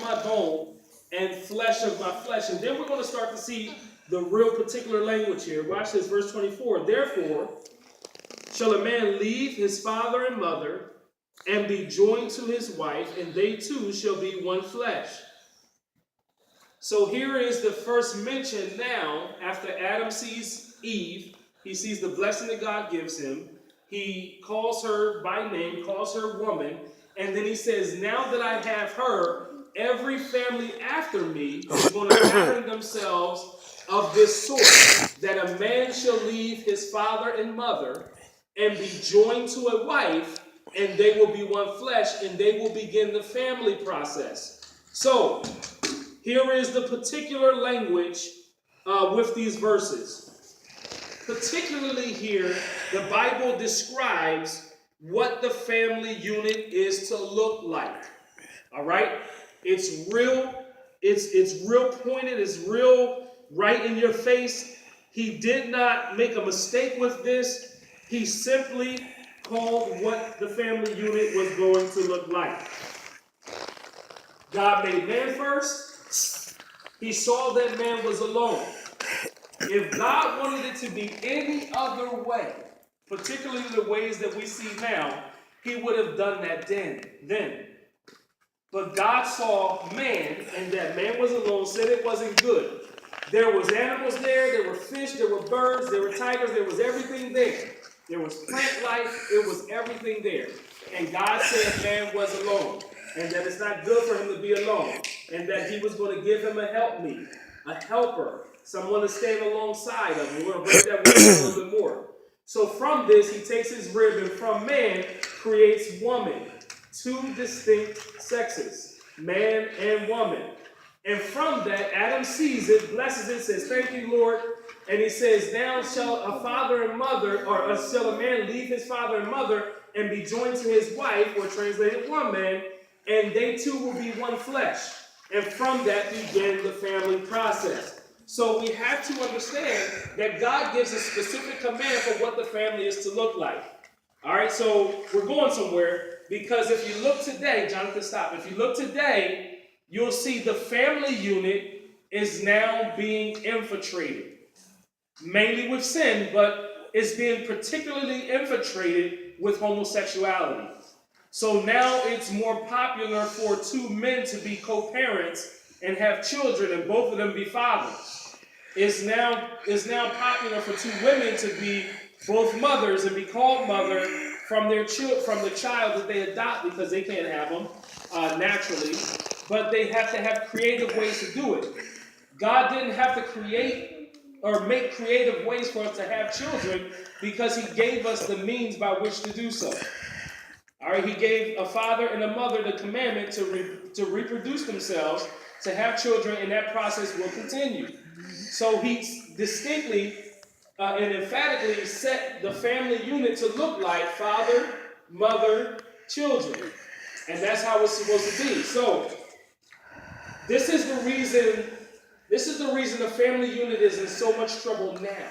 my bone and flesh of my flesh. And then we're going to start to see the real particular language here. Watch this, verse 24. Therefore, shall a man leave his father and mother and be joined to his wife, and they two shall be one flesh. So here is the first mention now, after Adam sees Eve, he sees the blessing that God gives him. He calls her by name, calls her woman, and then he says, now that I have her, every family after me is going to pattern themselves of this sort, that a man shall leave his father and mother and be joined to a wife, and they will be one flesh, and they will begin the family process. So, here is the particular language with these verses. Particularly here, the Bible describes what the family unit is to look like. All right? It's real, it's real pointed, it's real right in your face. He did not make a mistake with this. He simply called what the family unit was going to look like. God made man first. He saw that man was alone. If God wanted it to be any other way, particularly the ways that we see now, he would have done that then. But God saw man, and that man was alone, said it wasn't good. There was animals there were fish, there were birds, there were tigers, there was everything there. There was plant life, it was everything there. And God said man was alone, and that it's not good for him to be alone, and that he was going to give him a helpmeet, a helper, someone to stand alongside of him. We're going to break that word down a little bit more. So from this, he takes his rib, and from man creates woman. Two distinct sexes, man and woman. And from that, Adam sees it, blesses it, says, thank you, Lord. And he says, now shall a father and mother, or shall a man leave his father and mother and be joined to his wife, or translated woman, and they two will be one flesh. And from that began the family process. So we have to understand that God gives a specific command for what the family is to look like. All right, so we're going somewhere. Because if you look today, Jonathan, stop. If you look today, you'll see the family unit is now being infiltrated. Mainly with sin, but it's being particularly infiltrated with homosexuality. So now it's more popular for two men to be co-parents and have children, and both of them be fathers. It's now popular for two women to be both mothers and be called mother from the child that they adopt, because they can't have them naturally, but they have to have creative ways to do it. God didn't have to create or make creative ways for us to have children, because he gave us the means by which to do so. All right, he gave a father and a mother the commandment to reproduce themselves, to have children, and that process will continue. So he distinctly and emphatically set the family unit to look like father, mother, children. And that's how it's supposed to be. So this is the reason the family unit is in so much trouble now.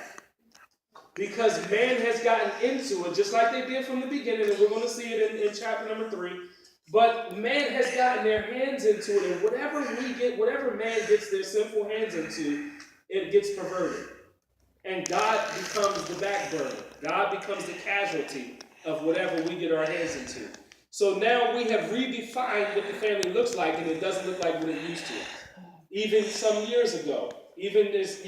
Because man has gotten into it, just like they did from the beginning, and we're going to see it in chapter number 3. But man has gotten their hands into it, and whatever man gets their sinful hands into, it gets perverted. And God becomes the backburner. God becomes the casualty of whatever we get our hands into. So now we have redefined what the family looks like, and it doesn't look like what it used to. Even some years ago, even as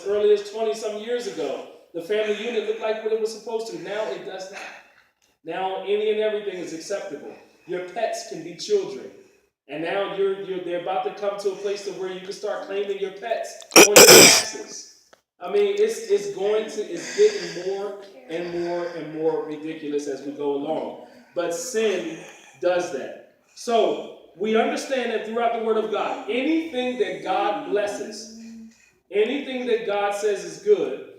early as 20-some years ago, the family unit looked like what it was supposed to. Now it does not. Now any and everything is acceptable. Your pets can be children. And now they're about to come to a place to where you can start claiming your pets on your taxes. I mean, it's getting more and more and more ridiculous as we go along. But sin does that. So we understand that throughout the Word of God, anything that God blesses, anything that God says is good,